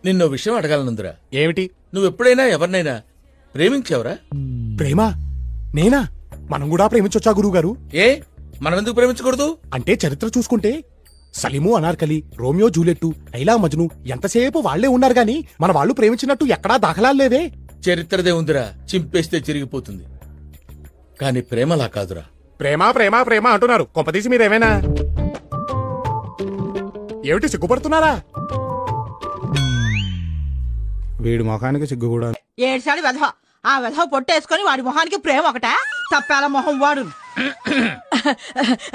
నిన్నో విషయం అడగాలనుందిరా. ఏమిటి? నువ్వెప్పుడైనా ఎవరినైనా ప్రేమించావురా? ప్రేమ? నేనా? మనం కూడా ప్రేమించొచ్చా గురువుగారు? ఏ, మనం ఎందుకు ప్రేమించకూడదు? అంటే చరిత్ర చూసుకుంటే సలీము అనార్కలి, రోమియో జూలియట్టు, లైలా మజ్ను ఎంతసేపు వాళ్లే ఉన్నారు గాని మన వాళ్ళు ప్రేమించినట్టు ఎక్కడా దాఖలాలు లేవే. చరిత్రదే ఉందిరా, చింపేస్తే చిరిగిపోతుంది. కాని ప్రేమలా కాదురా. ప్రేమ ప్రేమ ప్రేమ అంటున్నారు, కొంపదీసి మీరేమైనా ఏమిటి సిగ్గుపడుతున్నారా? వీడి మొహానికి సిగ్గు కూడా. ఏడ్చాడు వెధవ. ఆ వెధవ పొట్టేసుకుని వాడి మొహానికి ప్రేమ ఒకట. తప్పాల మొహం వాడు.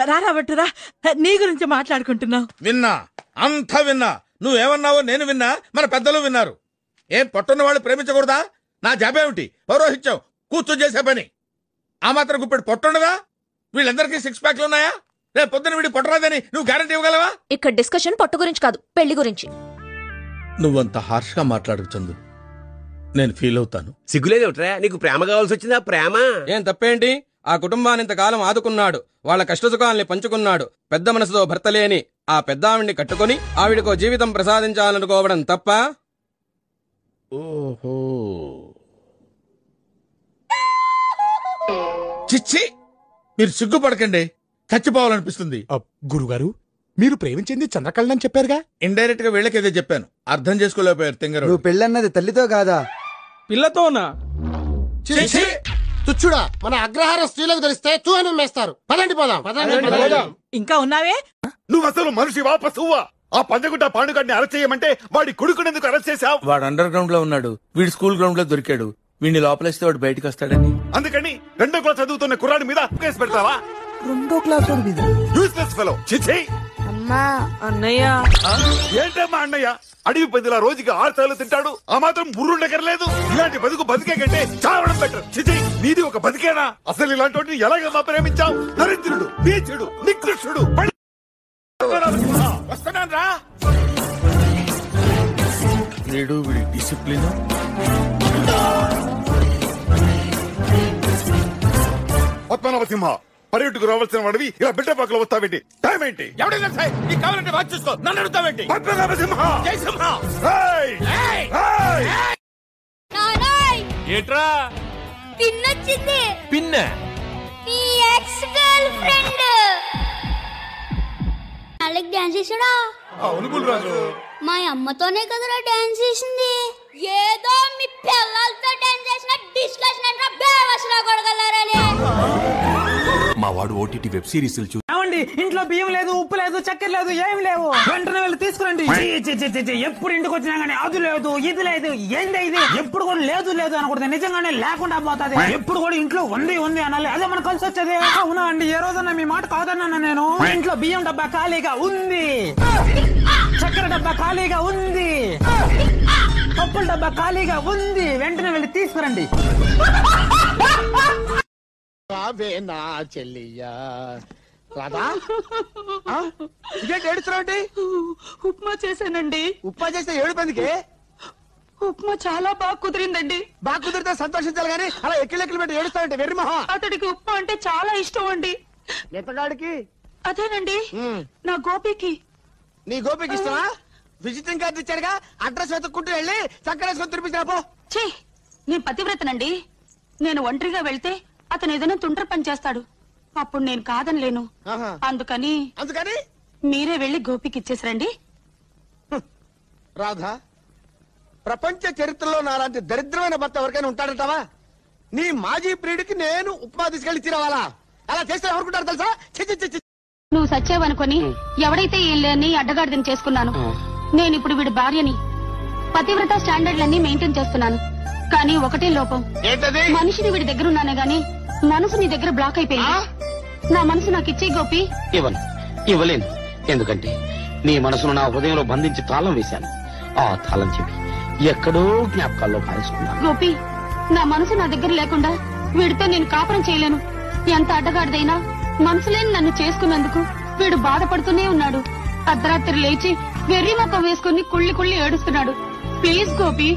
రాబట్టురా, నీ గురించి మాట్లాడుకుంటున్నావు. విన్నా, అంతా విన్నా. నువ్వేమన్నావో నేను విన్నా, మన పెద్దలు విన్నారు. ఏం పొట్టున్న వాళ్ళు ప్రేమించకూడదా? నా జాబేమిటి? పౌరోహిత్యం, కూర్చొని చేసే పని. ఆ మాత్రం గుప్పెడు పొట్టుండదా? వీళ్ళందరికీ 6 ప్యాక్లు ఉన్నాయా? రేపు పొద్దున వీడి పొట్టరాదని నువ్వు గ్యారంటీ ఇవ్వగలవా? ఇక్కడ డిస్కషన్ పొట్టు గురించి కాదు, పెళ్లి గురించి. నువ్వంత హార్ష్ గా మాట్లాడకు చందు, నేను ఫీల్ అవుతాను. సిగ్గులేదేమిట్రా? నీకు ప్రేమ కావాల్సి వచ్చిందా? ప్రేమ ఏం తప్పేంటి? ఆ కుటుంబాన్ని ఇంతకాలం ఆదుకున్నాడు, వాళ్ళ కష్టసుఖాల్ని పంచుకున్నాడు. పెద్ద మనసుతో భర్త లేని ఆ పెద్ద ఆవిడ్ని కట్టుకుని ఆవిడకో జీవితం ప్రసాదించాలనుకోవడం తప్ప? ఓహో, చిచ్చి, మీరు సిగ్గుపడకండి, చచ్చిపోవాలనిపిస్తుంది. గురుగారు, మీరు ప్రేమించింది చంద్రకళని చెప్పారుగా. ఇండైరెక్ట్ గా వీళ్ళకేదో చెప్పాను, అర్థం చేసుకోలేకపోయారు. తింగరు, నువ్వు పెళ్ళన్నది తల్లితో కాదా, పిల్లతోనా? తుచ్చుడా, మన అగ్రహార స్త్రీలకు తెలిస్తే చూహను మేస్తారు. పదండి పోదాం. ఇంకా ఉన్నావే? నువ్వు అసలు మనిషివా పశువా? ఆ పంజగుట్ట పాండుగాడిని అరెస్ట్ చేయమంటే వాడి కొడుకునేందుకు అరెస్ట్ చేశావు? వాడు అండర్ గ్రౌండ్ లో ఉన్నాడు, వీడు స్కూల్ గ్రౌండ్ లో దొరికాడు. వీడిని లోపలేస్తే వాడు బయటకు వస్తాడని. అందుకని 2వ క్లాస్ చదువుతున్న కుర్రాడి మీద కేసు పెడతావా? 2వ క్లాస్ మీద యూస్లెస్ ఫెలో. చిచ్చి. అమ్మా, అన్నయ్య. ఏంటమ్మా అన్నయ్య? అడవి పందిలా రోజుకి 6 సార్లు తింటాడు, ఆ మాత్రం బుర్రుండకర్లేదు. ఇలాంటి బతుకు బతికే కంటే చావడం బెటర్. చిచి, నీది ఒక బతికేనా? అసలు ఇలాంటి వాటిని ఎలాగమ్మా ప్రేమించావు? దరిద్రుడు, నీచుడు, నికృష్టుడు. వస్తున్నాను రా. వీడు వీడి డిసిప్లిన్. పద్మనాభసింహ, పర్యటకు రావాల్సిన వాడివి ఇలా బిడ్డ పక్కలో వస్తావేంటి? టైం ఏంటి? ఎవడైనా సరే నీకు కావాలంటే వాచ్ చూసుకో, నన్ను అడుగుతావేంటి? పద్మనాభసింహ, జై సింహ. ఏట్రా? పిన్నొచ్చింది. పిన్న మీ ఎక్స్ గర్ల్ ఫ్రెండ్ అలాగే డాన్స్ చేసాడా? అవును బుల్రాజు, మా అమ్మతోనే కదరా డాన్స్ చేసింది. ఏదో మీ పిల్లలతో డాన్స్ చేసిన డిస్కషన్ అంటే బేవసలా కొడగలరని. మా వాడు ఓటీటీ వెబ్ సిరీస్ ఇంట్లో బియ్యం లేదు, ఉప్పు లేదు, చక్కెర లేదు, ఏమి లేవు. వెంటనే వెళ్ళి తీసుకురండి. ఎప్పుడు ఇంటికి వచ్చినా గానీ అది లేదు, ఇది లేదు, ఏంది ఇది? ఎప్పుడు కూడా లేదు లేదు అనకూడదు, నిజంగానే లేకుండా పోతుంది. ఎప్పుడు కూడా ఇంట్లో ఉంది ఉంది అనాలి, అదే మనకు కలిసి వచ్చేది. అవునా అండి, ఏ రోజన్నా మీ మాట కాదన్నా నేను? ఇంట్లో బియ్యం డబ్బా ఖాళీగా ఉంది, చక్కెర డబ్బా ఖాళీగా ఉంది, పప్పుల డబ్బా ఖాళీగా ఉంది. వెంటనే వెళ్ళి తీసుకురండి. నా చెల్లియా రాధా, ఇదేంటి ఏడుస్తున్నావు? ఉప్మా చేశానండి. ఉప్మా చేస్తే ఏడుపందుకే? ఉప్మా చాలా బాగా కుదిరిందండి. బాగా కుదిరితే సంతోషించాలి గానీ అలా ఎక్కిలెక్కలు పెట్టి ఏడుస్తావంటే వెర్రి మొహం. అతడికి ఉప్మా అంటే చాలా ఇష్టం అండి. ఎంతగాడికి? అదేనండి, నా గోపికి. నీ గోపికి ఇష్టమా? విజిటింగ్ కార్డు ఇచ్చారుగా, అడ్రస్ వెతుక్కుంటూ వెళ్ళి చక్కర వేసుకొని తినిపించా పో. ఛీ, నేను పతివ్రతనండి. నేను ఒంటరిగా వెళ్తే అతను ఏదైనా తుండ్ర పని చేస్తాడు, అప్పుడు నేను కాదనిలేను. అందుకని మీరే వెళ్లి గోపికి ఇచ్చేసరండి. రాధా, ప్రపంచ చరిత్రలో నాలాంటి దరిద్రమైన భర్త ఎవరికైనా ఉంటాడంటావా? నీ మాజీ ప్రియుడికి నేను ఉప్మా తీసుకెళ్లి తినవాలా? అలా చేస్తే ఎవరుకుంటారు తెలుసా? నువ్వు సచ్చావనుకొని ఎవడైతే ఏం లేని అడ్డగాడిదని చేసుకున్నాను. నేను ఇప్పుడు వీడి భార్యని, పతివ్రత స్టాండర్డ్లన్నీ మెయింటైన్ చేస్తున్నాను. కానీ ఒకటే లోపం, మనిషిని వీడి దగ్గర ఉన్నానే గాని మనసు నీ దగ్గర బ్లాక్ అయిపోయింది. నా మనసు నాకు ఇచ్చే గోపి. ఇవ్వలేను, ఎందుకంటే నీ మనసును నా హృదయంలో బంధించి తాళం వేశాను. ఆ తాళం చెప్పి ఎక్కడో జ్ఞాపకాల్లో కాల్చుకున్నాను. గోపి, నా మనసు నా దగ్గర లేకుండా వీడితో నేను కాపురం చేయలేను. ఎంత అడ్డగాడిదైనా మనసు లేని నన్ను చేసుకున్నందుకు వీడు బాధపడుతూనే ఉన్నాడు. అర్ధరాత్రి లేచి వెర్రి మొక్కం వేసుకుని కుళ్ళి కుళ్ళి ఏడుస్తున్నాడు. ప్లీజ్ గోపి,